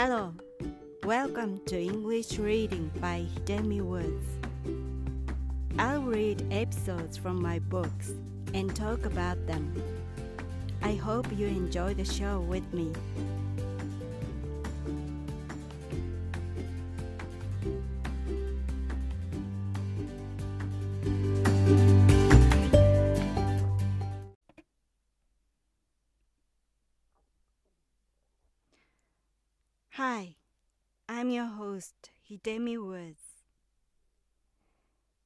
Hello, welcome to English Reading by Hidemi Woods. I'll read episodes from my books and talk about them. I hope you enjoy the show with me. Hi, I'm your host, Hidemi Woods.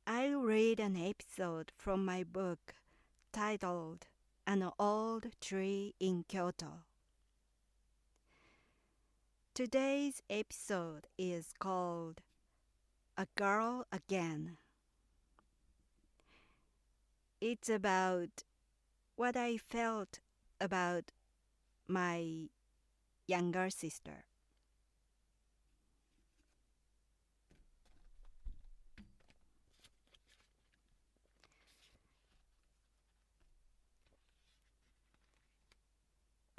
I'll read an episode from my book titled An Old Tree in Kyoto. Today's episode is called A Girl Again. It's about what I felt about my younger sister.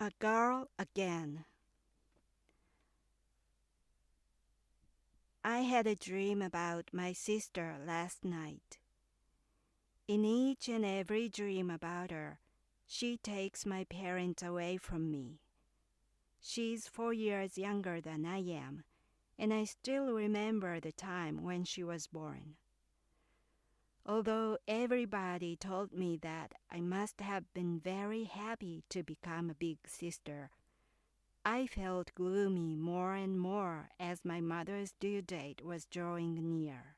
A Girl Again. I had a dream about my sister last night. In each and every dream about her, she takes my parents away from me. She's 4 years younger than I am, and I still remember the time when she was born. Although everybody told me that I must have been very happy to become a big sister, I felt gloomy more and more as my mother's due date was drawing near.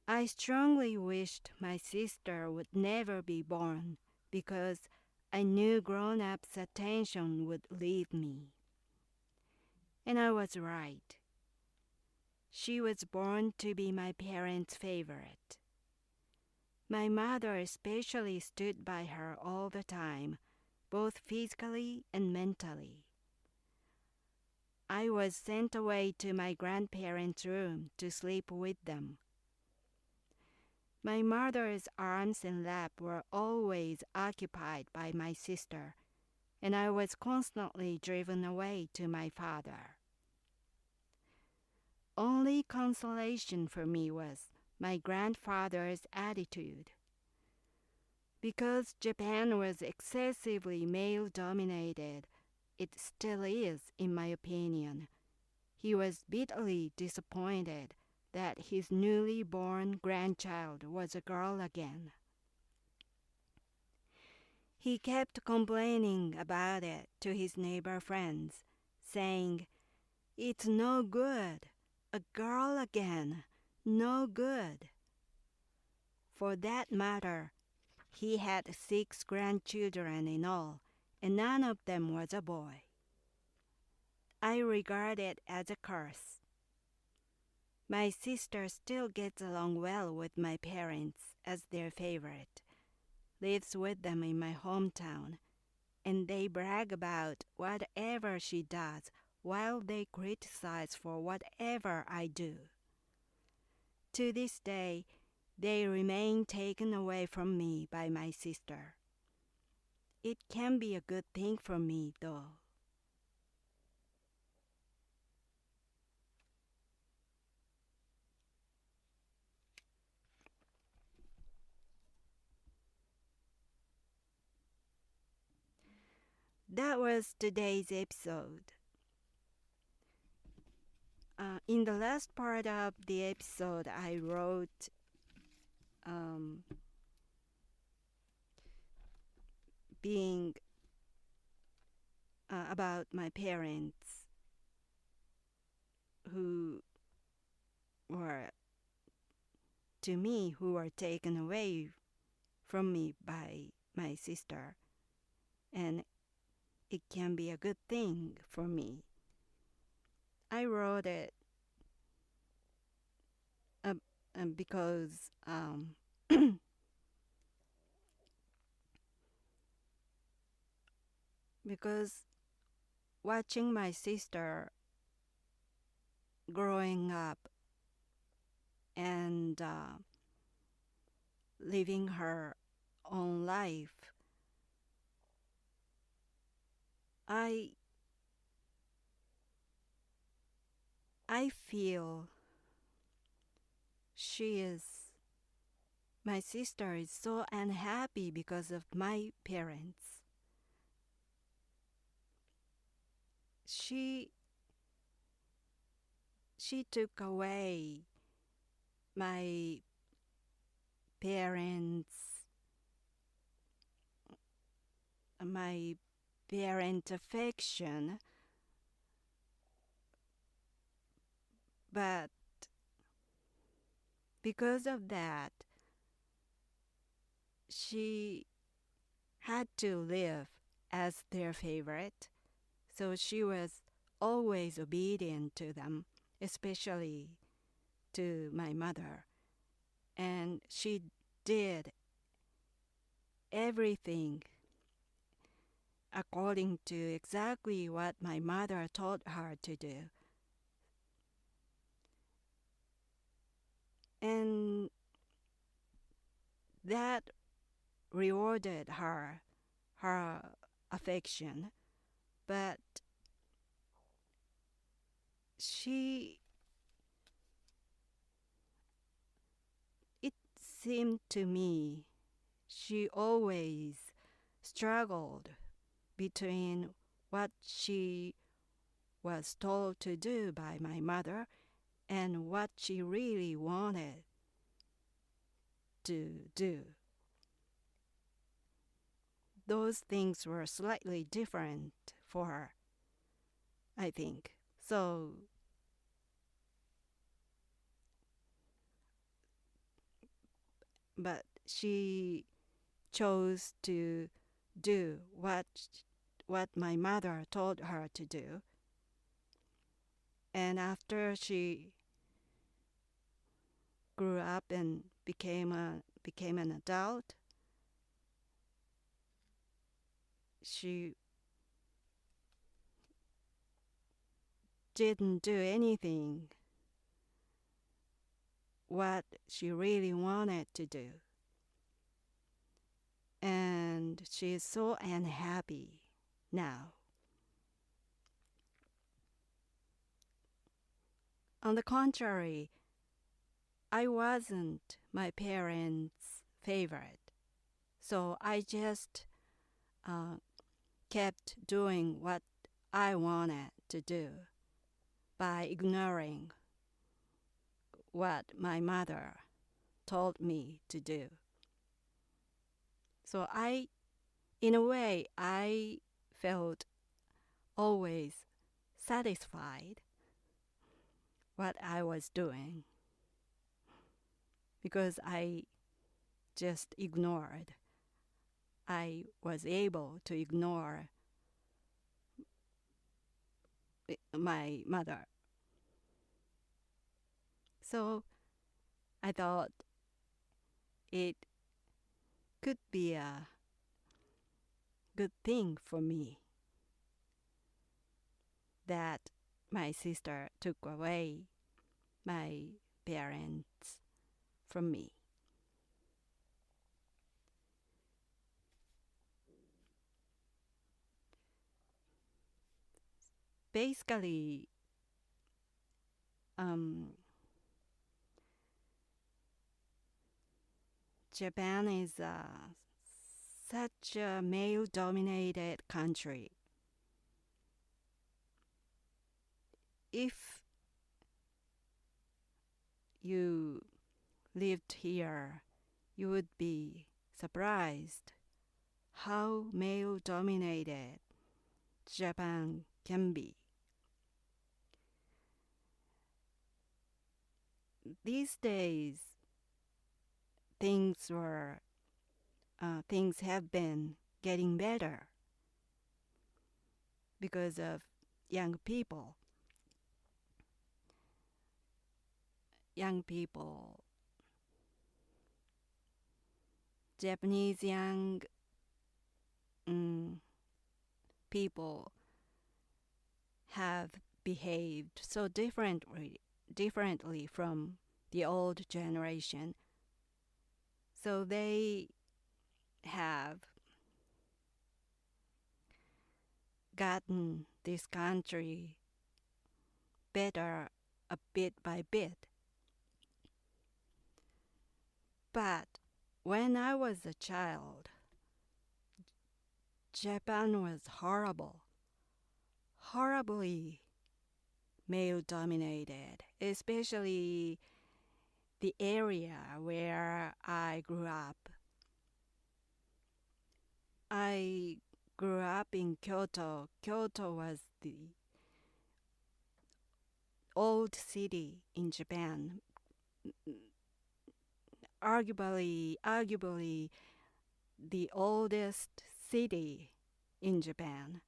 I strongly wished my sister would never be born because I knew grown-ups' attention would leave me. And I was right. She was born to be my parents' favorite. My mother especially stood by her all the time, both physically and mentally. I was sent away to my grandparents' room to sleep with them. My mother's arms and lap were always occupied by my sister, and I was constantly driven away to my father. Only consolation for me was my grandfather's attitude. Because Japan was excessively male-dominated, it still is, in my opinion. He was bitterly disappointed that his newly born grandchild was a girl again. He kept complaining about it to his neighbor friends, saying, "It's no good. A girl again. No good." For that matter, he had 6 grandchildren in all, and none of them was a boy. I regard it as a curse. My sister still gets along well with my parents as their favorite, lives with them in my hometown, and they brag about whatever she does while they criticize for whatever I do. To this day, they remain taken away from me by my sister. It can be a good thing for me, though. That was today's episode. In the last part of the episode, I wrote being about my parents who were taken away from me by my sister, and it can be a good thing for me. I wrote it because because watching my sister growing up and living her own life, I I feel my sister is so unhappy because of my parents. She took away my parents' my parent affection, but because of that, she had to live as their favorite, so she was always obedient to them, especially to my mother, and she did everything according to exactly what my mother told her to do. And that rewarded her affection, but it seemed to me she always struggled between what she was told to do by my mother and what she really wanted to do. Those things were slightly different for her, I think. So but she chose to do what my mother told her to do. And after she grew up and became an adult, she didn't do anything what she really wanted to do. And she is so unhappy now. On the contrary, I wasn't my parents' favorite, so I just kept doing what I wanted to do by ignoring what my mother told me to do. So in a way, I felt always satisfied what I was doing because I just ignored. I was able to ignore my mother. So I thought it could be a good thing for me that my sister took away my parents from me. Basically, Japan is such a male-dominated country. If you lived here, you would be surprised how male-dominated Japan can be. These days, things have been getting better because of young people. Japanese young people have behaved so differently from the old generation. So they have gotten this country better a bit by bit. But when I was a child, Japan was horribly male-dominated, especially the area where I grew up. I grew up in Kyoto. Kyoto was the old city in Japan. Arguably the oldest city in Japan.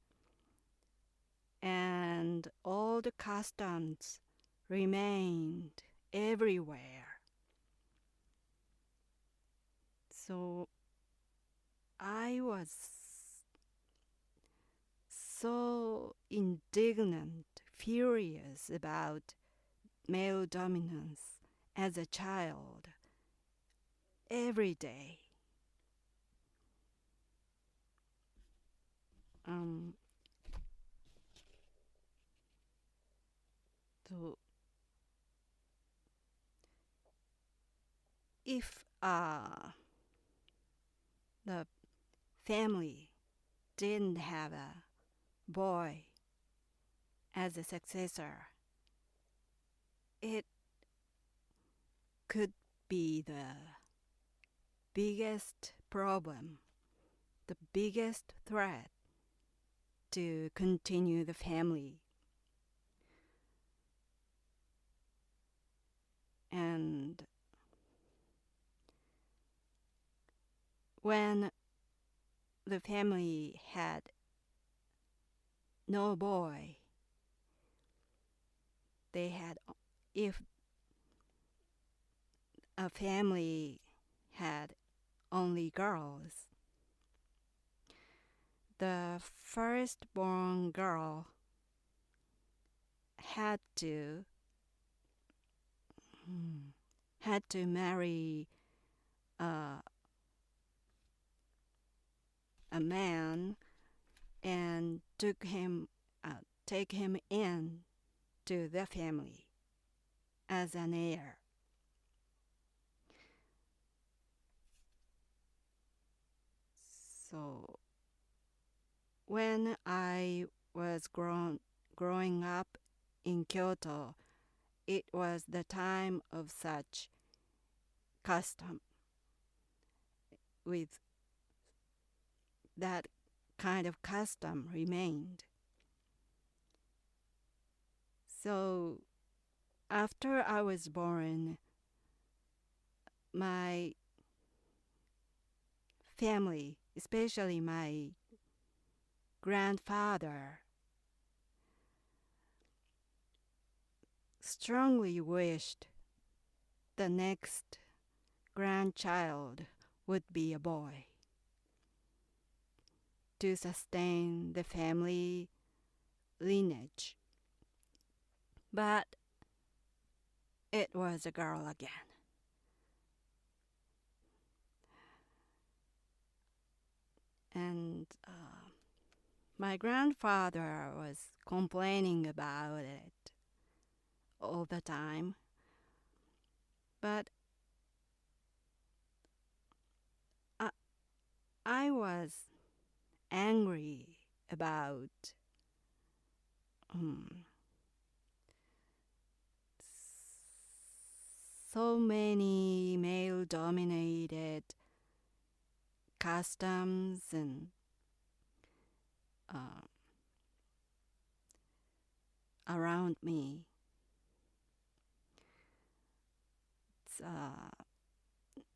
And all the customs remained everywhere. So I was so indignant, furious about male dominance as a child every day. So if the family didn't have a boy as a successor, it could be the biggest problem, the biggest threat to continue the family. And when the family had no boy, if a family had only girls, the firstborn girl had to marry a man and take him in to the family as an heir. So when I was growing up in Kyoto, it was the time of such custom. With that kind of custom remained. So after I was born, my family, especially my grandfather, strongly wished the next grandchild would be a boy to sustain the family lineage. But it was a girl again. And my grandfather was complaining about it all the time. But I was angry about so many male-dominated customs and around me. It's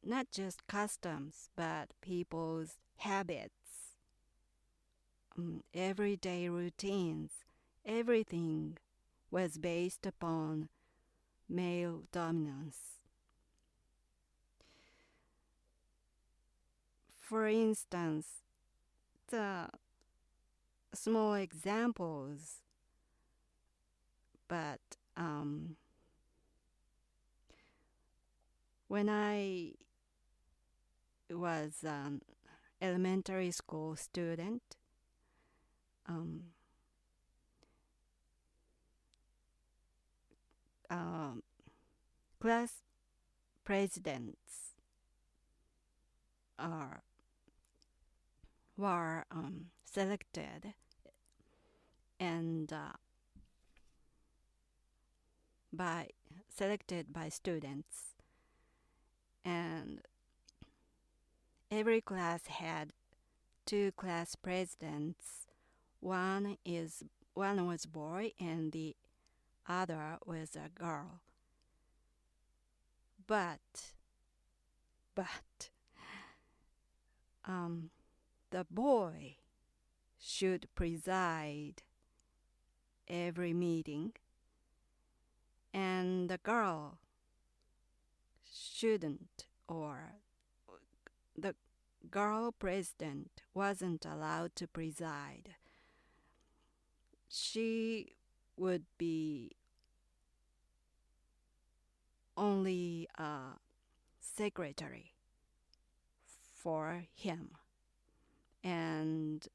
not just customs, but people's habits, everyday routines. Everything was based upon male dominance. For instance, the small examples, but when I was an elementary school student, class presidents are were selected and selected by students, and every class had two class presidents. One was boy and the other was a girl. But the boy should preside every meeting, and the girl shouldn't, or the girl president wasn't allowed to preside. She would be only a secretary for him, and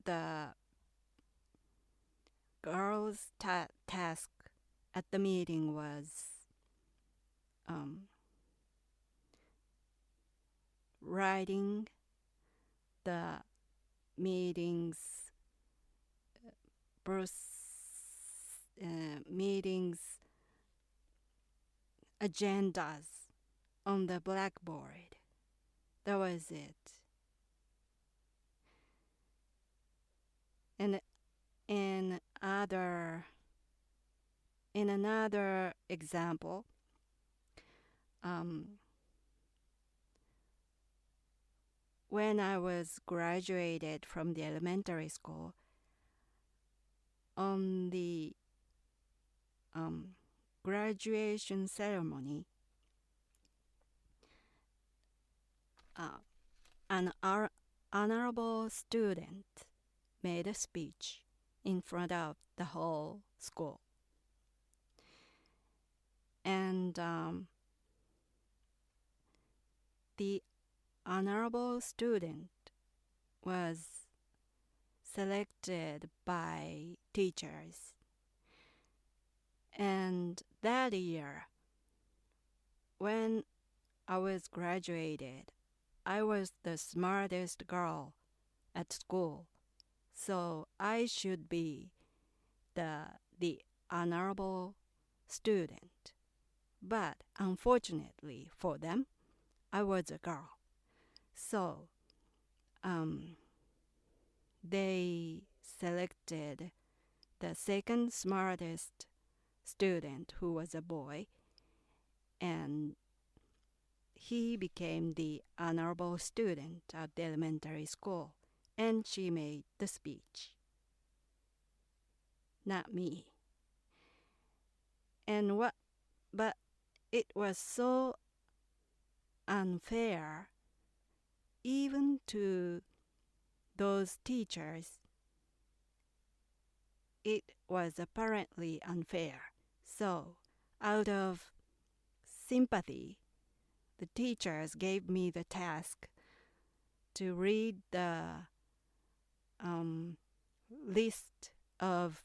the girl's task at the meeting was writing the meeting's agendas on the blackboard. That was it. And in another example, when I was graduated from the elementary school, on the graduation ceremony, an honorable student made a speech in front of the whole school. And the honorable student was selected by teachers. And that year, when I was graduated, I was the smartest girl at school, so I should be the honorable student. But unfortunately for them, I was a girl. So they selected the second smartest student, who was a boy, and he became the honorable student at the elementary school, and she made the speech. Not me. But it was so unfair, even to those teachers. It was apparently unfair. So, out of sympathy, the teachers gave me the task to read the list of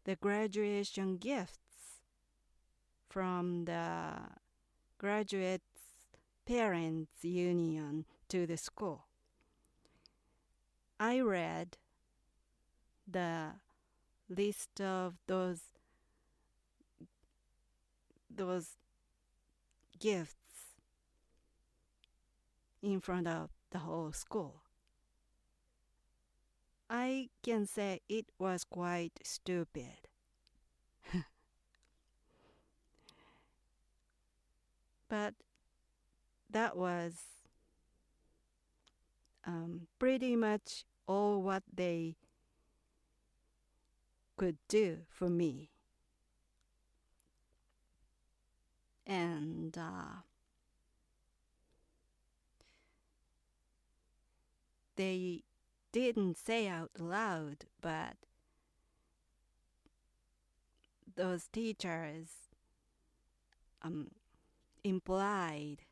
the graduation gifts from the graduates' parents' union to the school. I read the list of those gifts in front of the whole school. I can say it was quite stupid. But that was pretty much all what they could do for me. And they didn't say out loud, but those teachers implied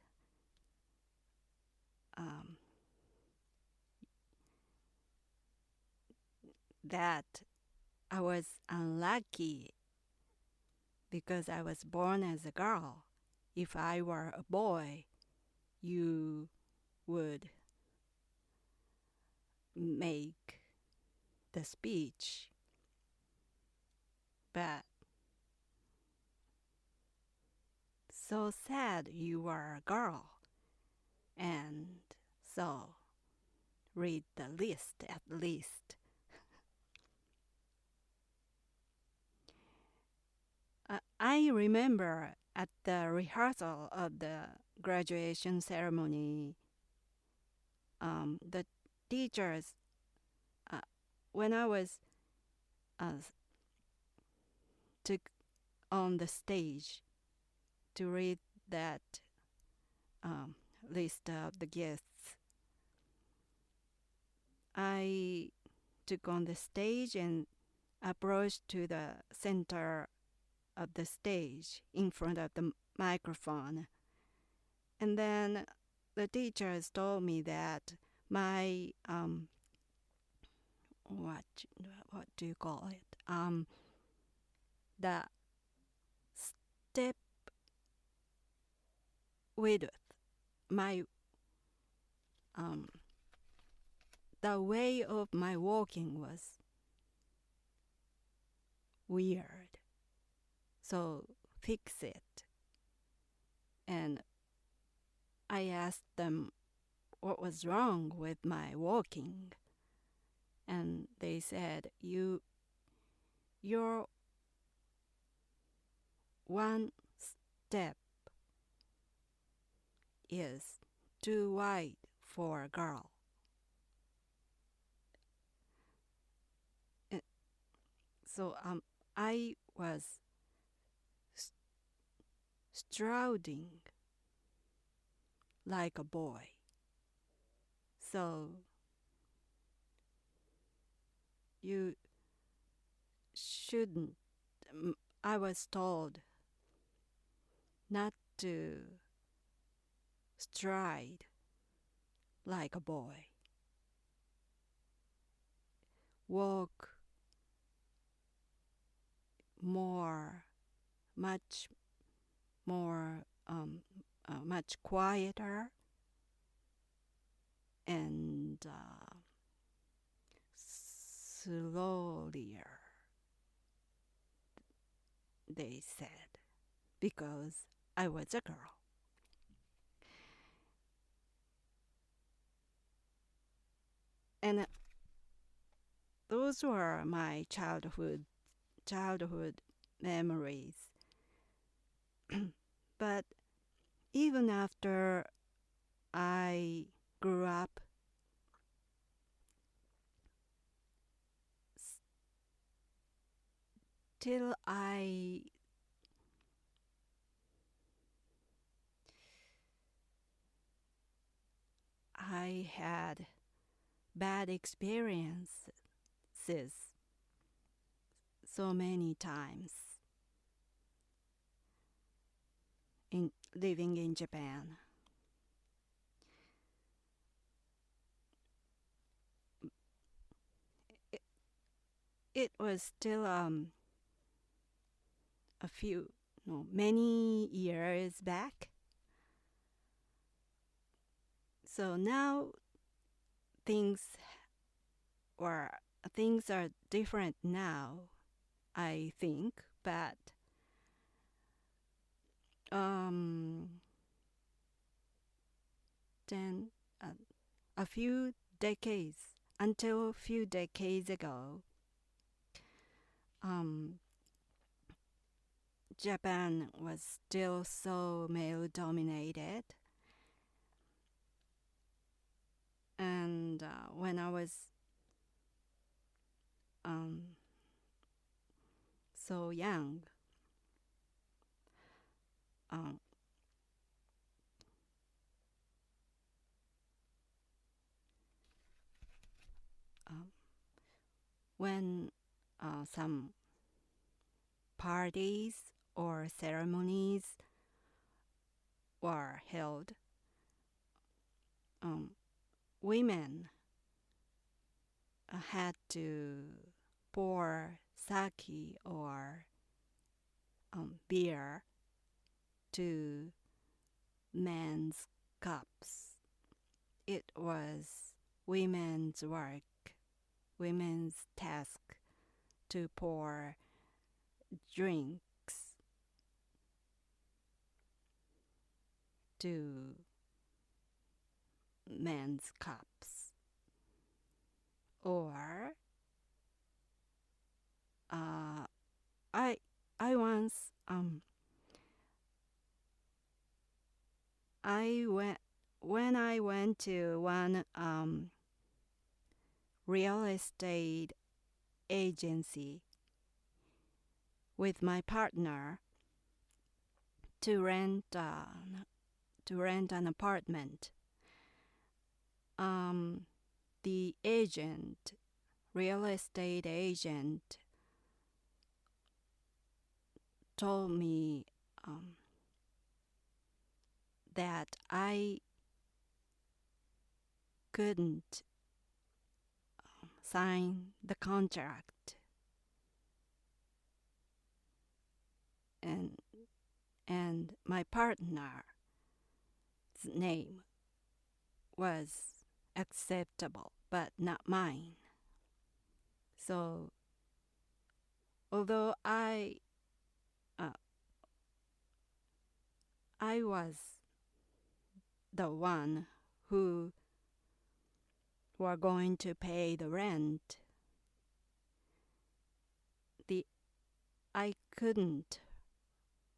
that I was unlucky because I was born as a girl. If I were a boy, you would make the speech, but so sad you were a girl, and so read the list at least. I remember at the rehearsal of the graduation ceremony, the teachers, when I was took on the stage to read that list of the guests, I took on the stage and approached to the center of the stage in front of the microphone. And then the teachers told me that my what do you call it? The step width, my the way of my walking was weird. So fix it. And I asked them what was wrong with my walking. And they said, your one step is too wide for a girl. So I was striding like a boy. So you shouldn't, I was told not to stride like a boy. Walk much quieter and slowlier, they said, because I was a girl. And those were my childhood memories. But even after I grew up, still I had bad experiences so many times in living in Japan. It was still many years back. So now things are different now, I think, but then until a few decades ago, Japan was still so male dominated. And when I was so young, when some parties or ceremonies were held, women had to pour sake or beer to men's cups. It was women's work, women's task to pour drinks to men's cups. Or I once when I went to one real estate agency with my partner to rent an apartment. The real estate agent, told me that I couldn't sign the contract, and my partner's name was acceptable, but not mine. So, although I was the one who were going to pay the rent, I couldn't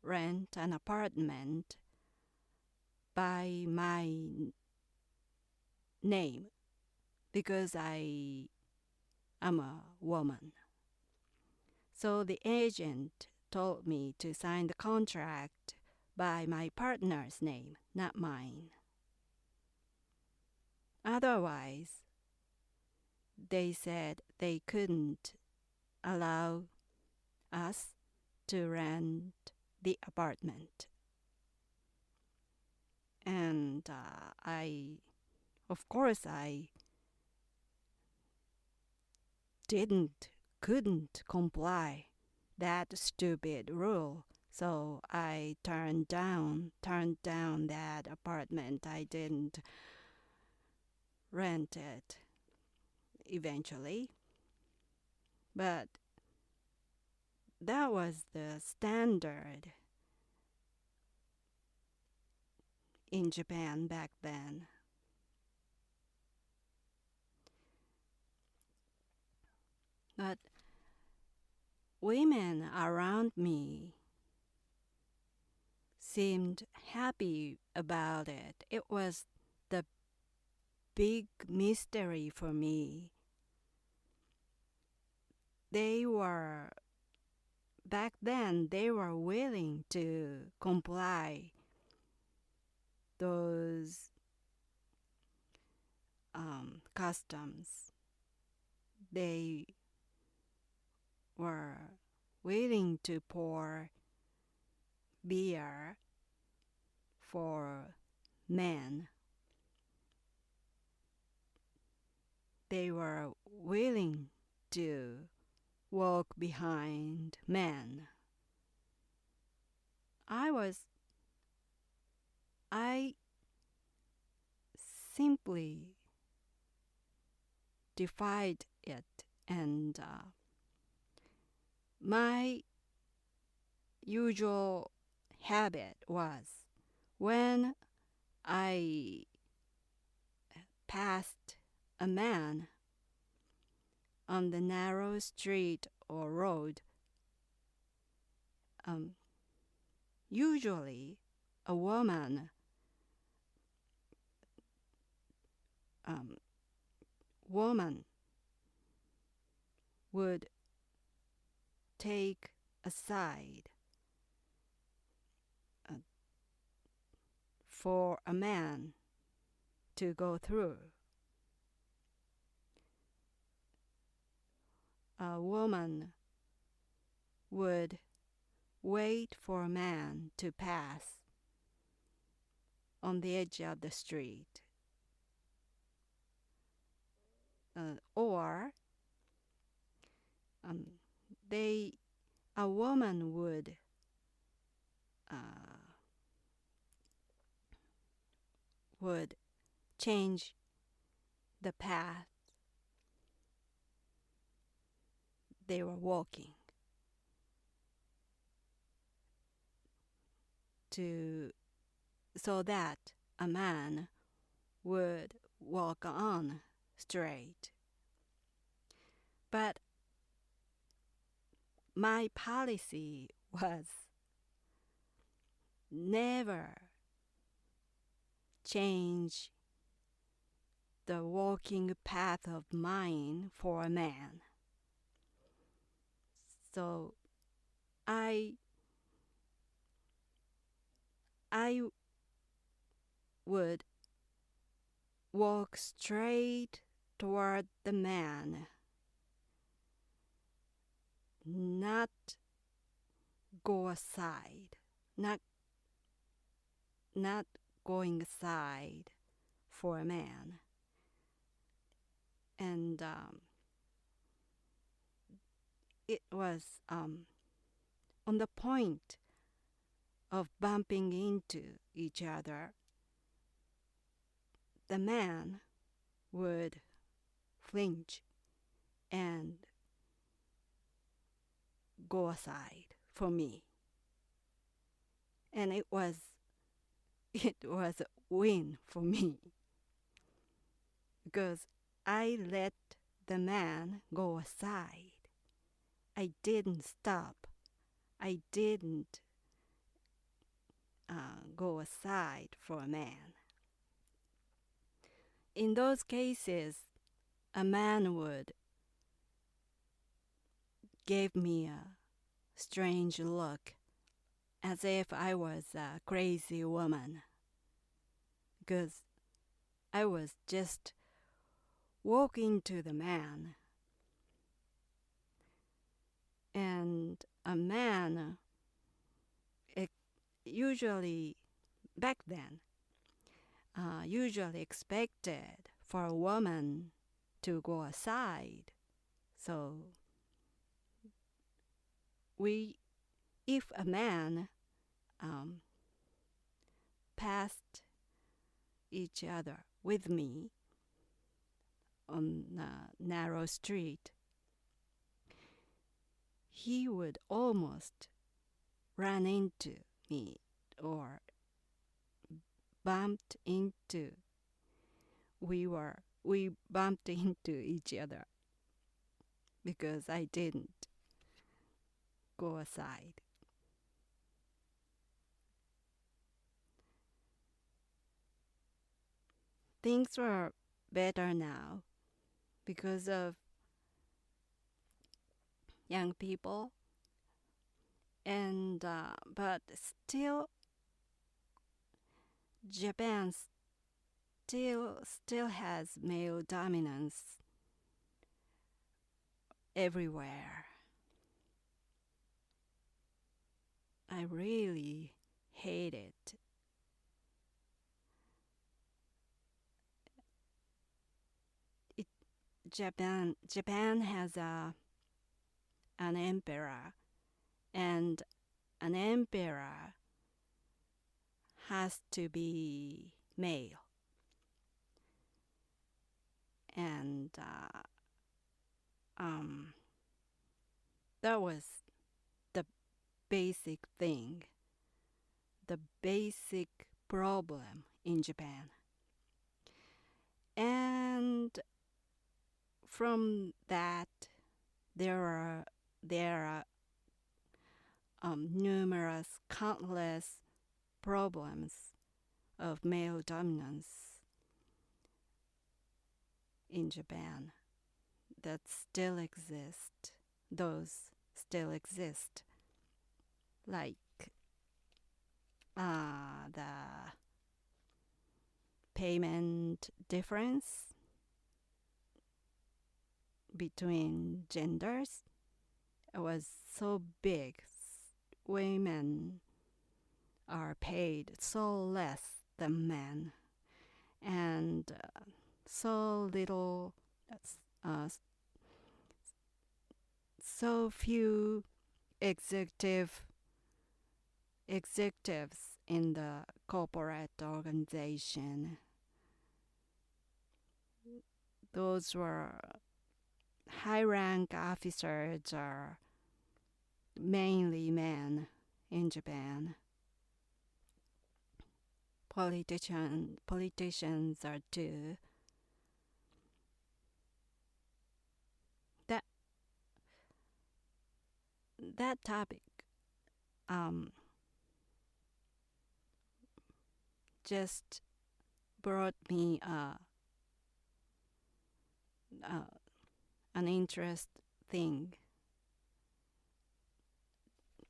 rent an apartment by my name because I am a woman. So the agent told me to sign the contract by my partner's name, not mine. Otherwise, they said they couldn't allow us to rent the apartment. And of course, I couldn't comply that stupid rule. So I turned down that apartment. I didn't rent it eventually. But that was the standard in Japan back then. But women around me seemed happy about it. It was the big mystery for me. Back then, they were willing to comply those customs. They were willing to pour beer for men. They were willing to walk behind men. I simply defied it, and my usual habit was when I passed a man on the narrow street or road, usually a woman would take a side for a man to go through. A woman would wait for a man to pass on the edge of the street. Or a woman would would change the path they were walking so that a man would walk on straight. But my policy was never change the walking path of mine for a man. So I would walk straight toward the man, not go aside, not going aside for a man. And it was on the point of bumping into each other. The man would flinch and go aside for me. And it was a win for me because I let the man go aside. I didn't stop. I didn't go aside for a man. In those cases, a man would give me a strange look as if I was a crazy woman because I was just walking to the man. And a man, usually back then, usually expected for a woman to go aside. So if a man passed each other with me on a narrow street, he would almost run into me or we bumped into each other because I didn't go aside. Things were better now because of young people, and but still Japan still has male dominance everywhere. I really hate it. Japan has an emperor, and an emperor has to be male. And that was the basic thing, the basic problem in Japan. And from that, there are numerous, countless problems of male dominance in Japan that still exist. Those still exist, like the payment difference between genders was so big. Women are paid so less than men, and so little, so few executive executives in the corporate organization. Those were high-rank officers are mainly men in Japan. Politicians are too. That topic just brought me an interest thing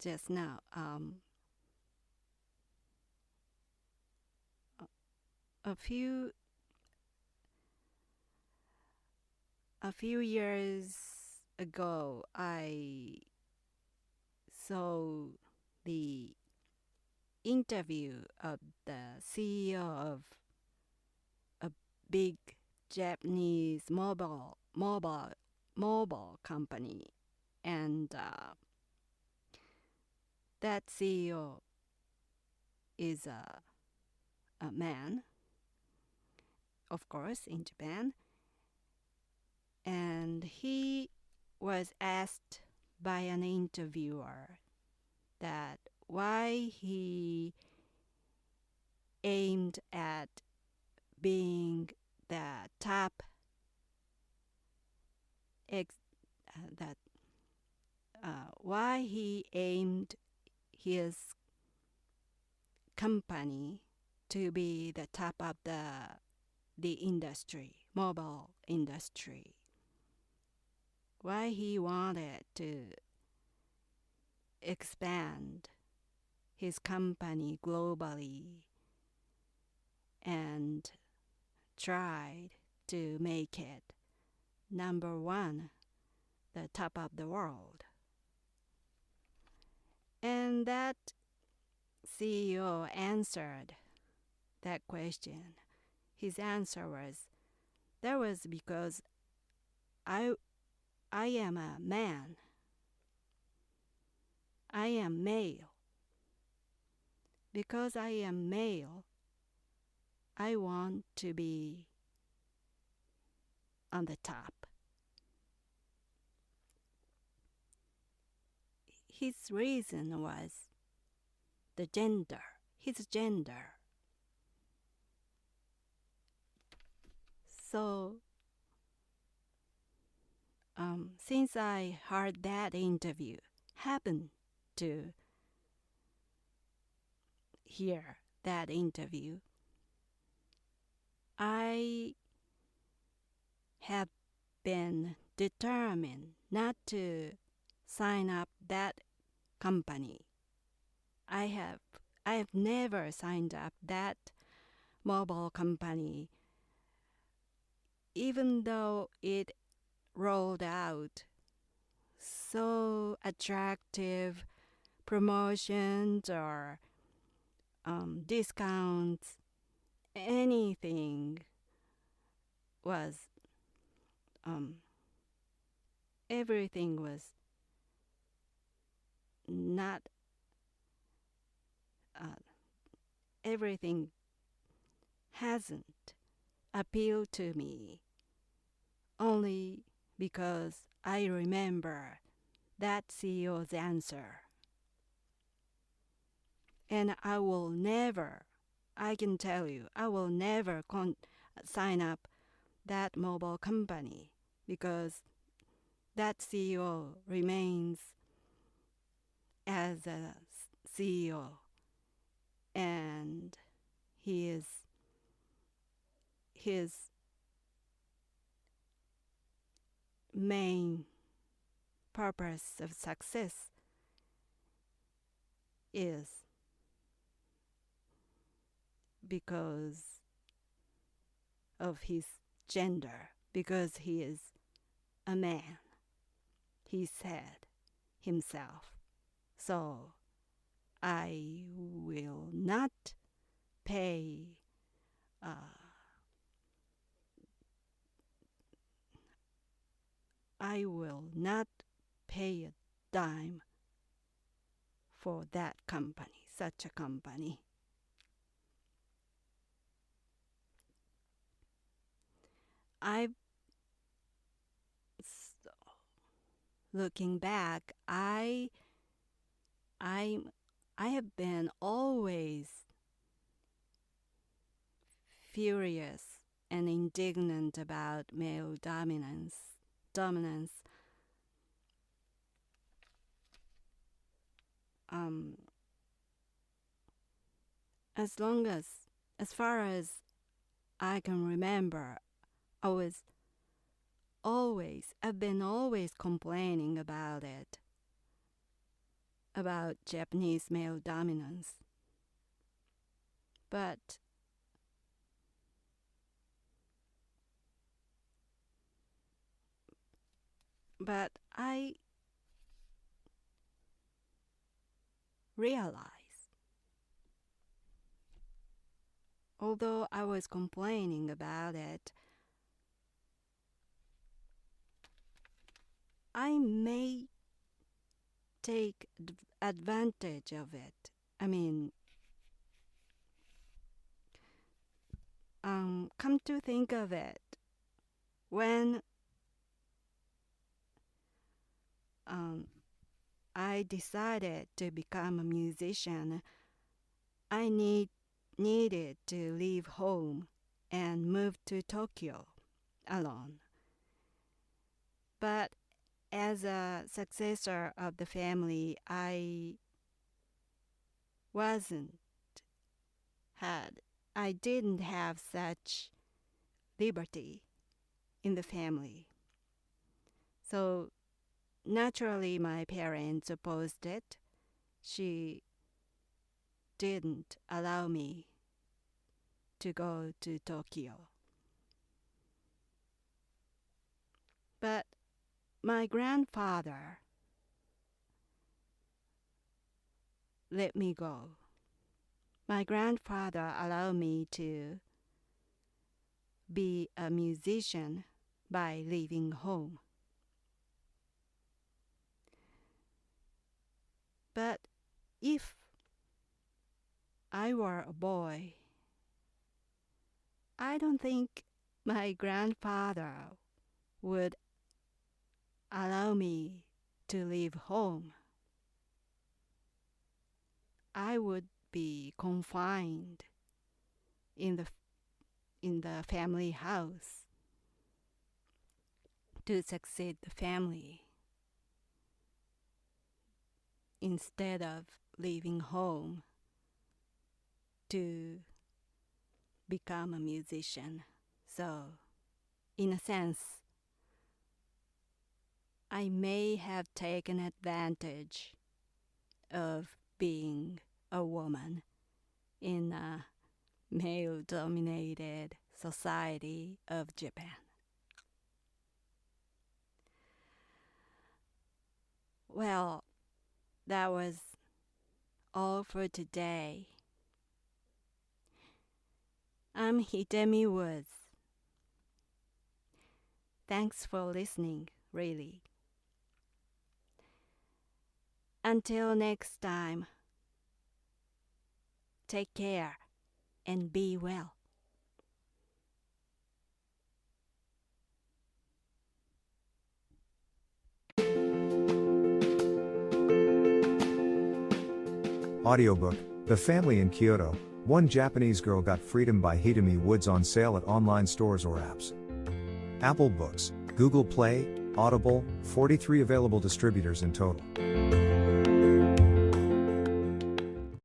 just now. A few years ago, I saw the interview of the CEO of a big Japanese mobile company, and that CEO is a man, of course, in Japan, and he was asked by an interviewer that why he aimed at being the top why he aimed his company to be the top of the industry, mobile industry. Why he wanted to expand his company globally and tried to make it number one, the top of the world. And that CEO answered that question. His answer was, that was because I am a man. I am male. Because I am male, I want to be on the top. His reason was his gender. So, since I heard that interview, happened to hear that interview, I have been determined not to sign up that company. I have never signed up that mobile company, even though it rolled out so attractive promotions or discounts. Anything was everything was not everything hasn't appealed to me, only because I remember that CEO's answer. And I can tell you, I will never sign up that mobile company because that CEO remains as a CEO, and his main purpose of success is because of his gender, because he is a man, he said himself. So I will not pay a dime for that company. such a company. Looking back, I have been always furious and indignant about male dominance. As far as I can remember, I've been always complaining about it, about Japanese male dominance. But I realize, although I was complaining about it, I may take advantage of it. I mean, come to think of it, when I decided to become a musician, I needed to leave home and move to Tokyo alone. But as a successor of the family, I didn't have such liberty in the family. So naturally, my parents opposed it. She didn't allow me to go to Tokyo. But my grandfather let me go. My grandfather allowed me to be a musician by leaving home. But if I were a boy, I don't think my grandfather would allow me to leave home. I would be confined in the family house to succeed the family instead of leaving home to become a musician. So, in a sense, I may have taken advantage of being a woman in a male-dominated society of Japan. Well, that was all for today. I'm Hidemi Woods. Thanks for listening, really. Until next time, take care and be well. Audiobook, The Family in Kyoto, One Japanese Girl Got Freedom by Hidemi Woods on sale at online stores or apps. Apple Books, Google Play, Audible, 43 available distributors in total.